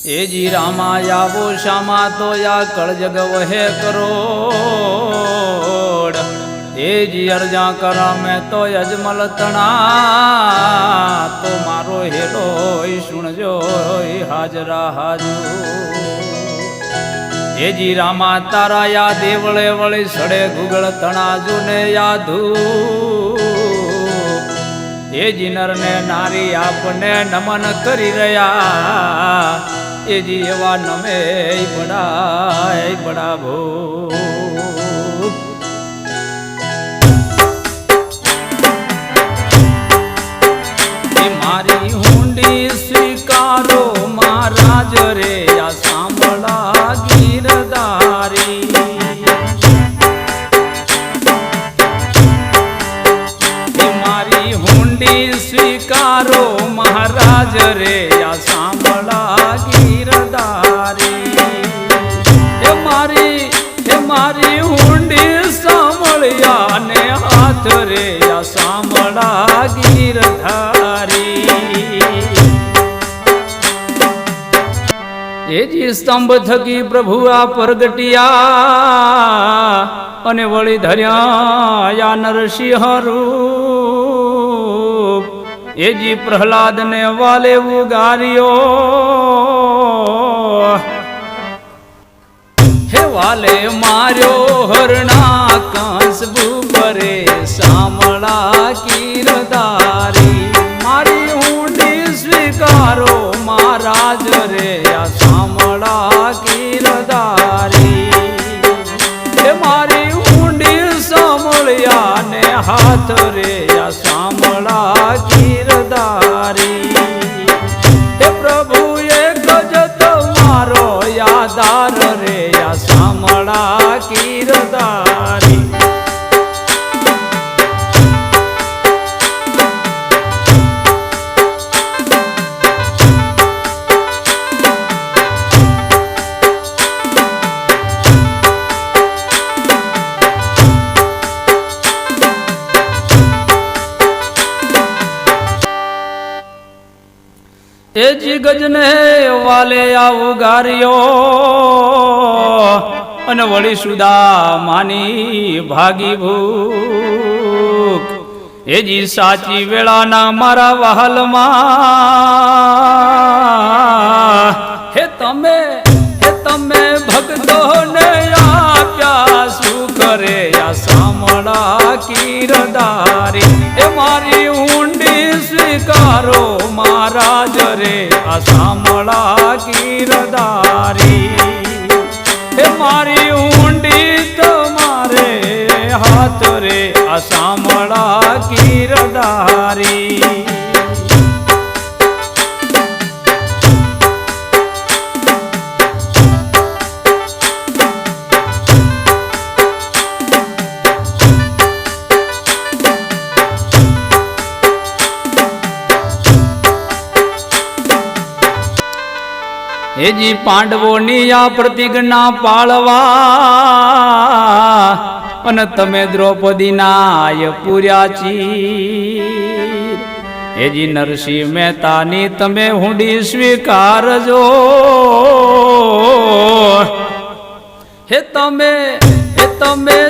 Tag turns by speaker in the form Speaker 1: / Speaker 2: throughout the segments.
Speaker 1: એ જી રામા આવો શામા તો યા કળજગ વહે કરોડ એ જી અરજા કર મેં તો અજમલ તણા તો મારો હેલો સુણજો હાજરા હાજુ એ જી રામા તારા યા દેવળે વળી સડે ગુગળ તણા જુને યાદુ એ જી નર ને નારી આપને નમન કરી રહ્યા એ જી એવા નમે બડા ભો મારી હુંડી સ્વીકારો મહારાજ રે આ સાંભળા ગીરધારી મારી હુંડી સ્વીકારો મહારાજ રે આ સાંભળા ગીરધારી હે મારી હુંડી સાંભળ્યા ને હાથ રે આ સાંભળા ગીરધારી એ જી સ્તંભ થકી પ્રભુ આ પ્રગટિયા અને વળી ધર્યા નરસિંહ રૂપ એ જી પ્રહલાદ ને વાલે ઉગાર્યો હે વાલે માર્યો હરણા કંસ ભૂપરે સામળા કીરધારી મારી ઊંડી સ્વીકારો મહારાજ રે આ સામળા કીરધારી હે મારી ઊંડી સાંભળ્યા ને હાથ રે આ સામળા કીરધારી હે પ્રભુ એક જ તમારો યાદાર રે આ સામળા કીરધારી એ જી ગજને વાલે આવું ગાર્યો અને વળી સુદામાની ભાગી ભૂખ એ જી સાચી વેળાના મારા વહાલમાં હે તમે ભક્તોને આપ્યા સુખ રે આ સામળા કીરધારી એ મારી ઊંડી સ્વીકારો મહારાજ રે આ સામળા કીરધારી હે મારી ઊંડી તમારે હાથ રે આ સામળા કીરધારી એ જી પાંડવોની આ પ્રતિજ્ઞા પાળવા અને તમે દ્રૌપદીના પૂર્યા ચીર એ જી નરસિંહ મહેતાની તમે હુંડી સ્વીકારજો હે તમે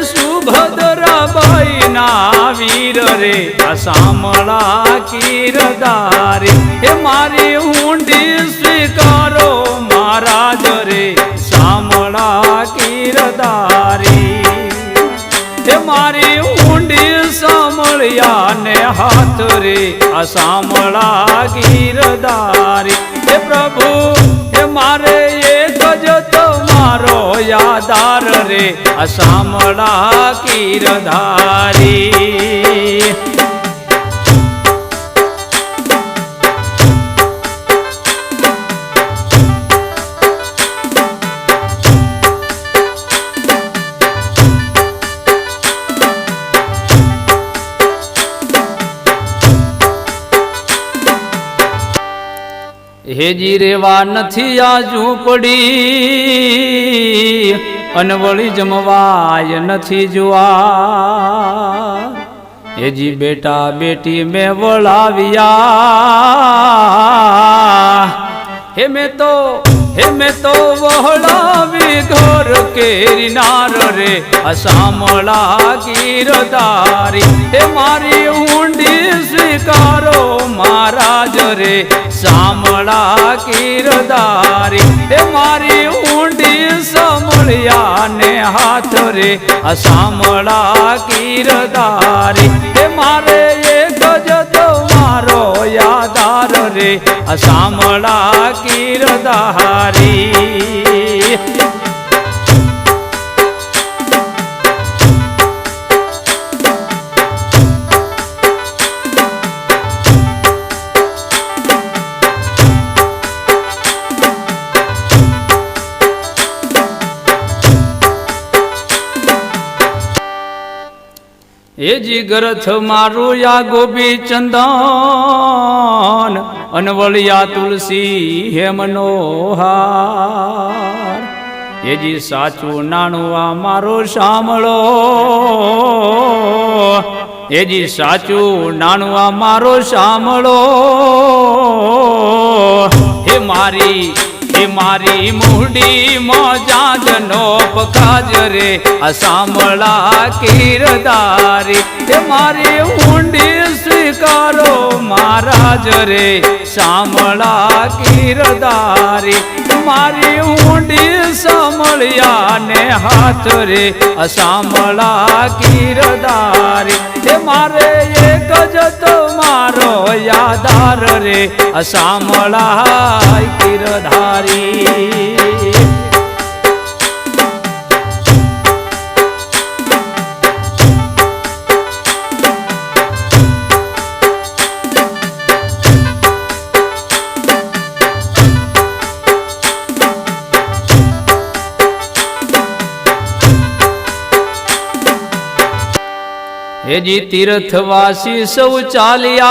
Speaker 1: સુભદ્રાબાઈ ના વીર રે આ સામળા કીરધારી હે મારી ઊંડી સ્વીકારો મહારાજ રે સામળા કીરધારી હે મારી ઊંડી સાંભળ્યા ને હાથ રે આ સામળા કીરધારી હે પ્રભુ હે મારે એક જ તમારો યાદાર રે આ સામળા કીરધારી હેજી રેવા નથી આ ઝૂંપડી અને વળી જમવાય નથી જોવા હેજી બેટા બેટી મેં વળાવ્યા હે મેં તો વહળાવી ઘોર કેરી નાર રે અસામળા ગીરધારી હે મારી ઊંડી સ્વીકારો મહારાજ રે સામળા ગીરધારી હે મારી ઊંડી સમળિયા ને હાથ રે અસામળા ગીરધારી હે મારે એક જ તમારો યાદાર રે અસામળા ગીરધારી એ જીગરથ મારું યા ગોપી ચંદન અનવળિયા તુલસી હે મનોહાર એજી સાચું નાણું આ મારો સાંભળો એજી સાચું નાણું આ મારો સાંભળો હે મારી મૂડી મોજાજનો પખાજ રે અસામળા ગીરધારી હે મારી ઊંડી સ્વીકારો મહારાજ રે સામળા ગીરધારી મારી ઊંડી સમળિયા ને હાથ રે અસામળા ગીરધારી હે મારે એક જ તમારો યાદાર રે અસામળા ગીરધારી હેજી તીર્થવાસી સૌ ચાલ્યા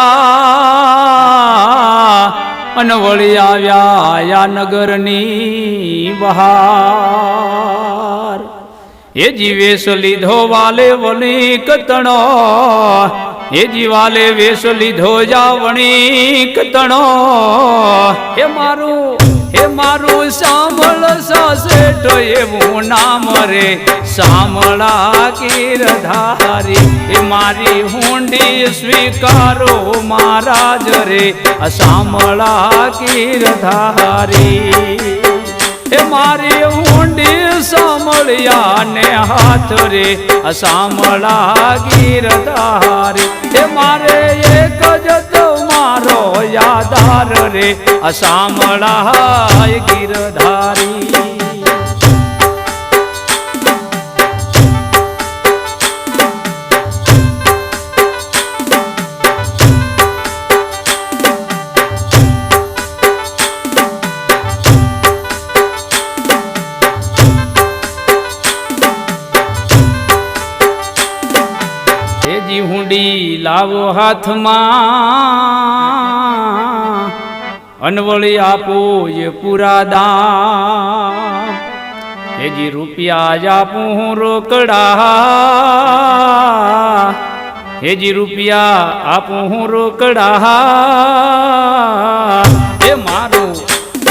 Speaker 1: અનવળી આવ્યા નગરની બહાર હેજી વેશ લીધો વાલે વણી કતણો હેજી વાલે વેશ લીધો જાવણી કતણો હે મારું સાંભળ સાસેઠ એવું નામ રે સામળા ગીરધારી એ મારી ઊંડી સ્વીકારો મહારાજ રે સામળા ગીરધારી હે મારી ઊંડી સમળિયા ને હાથ રે સામળા ગીરધારી હે મારે એક જ તમારો યાદાર રે સામળા ગીરધારી હુંડી લાવો હાથમાં અનવળી આપો એ પૂરા દામ હેજી રૂપિયા જ આપું હું રોકડા હેજી રૂપિયા આપું હું રોકડા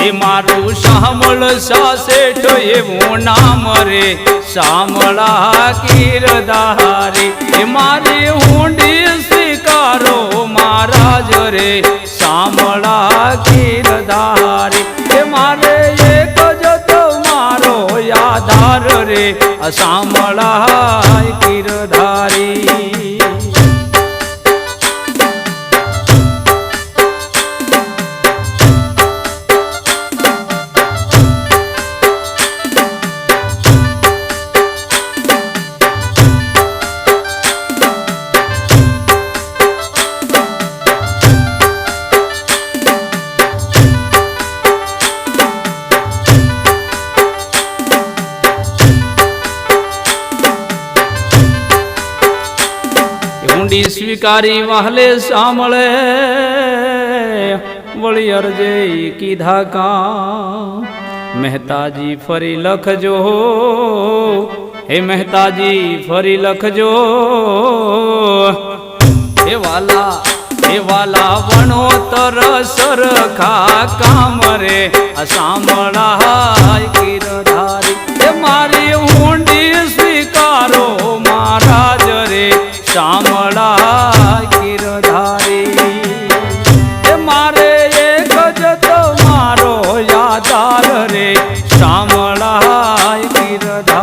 Speaker 1: એ મારું સામળ સાસેઠ એવું નામ રે સામળા ગીરધારી એ મારી ઊંડી સ્વીકારો મહારાજ રે સામળા ગીરધારી એ મારે એક જ તમારો યાદાર રે સામળા ગીરધારી ઊંડી સ્વીકારી વાહલે સાંભળે વળી અરજે કીધા કા મહેતાજી ફરી લખજો હે મહેતાજી ફરી લખજો હે વાલા વણોતર સરખા કામ રે સાંભળાય ગીરધારી એ મારી ઊંડી સ્વીકારો મહારાજ રે સાંભળાય ગીરધારી એ મારે એક જ તમારો યાદાર રે સાંભળાય ગીરધારી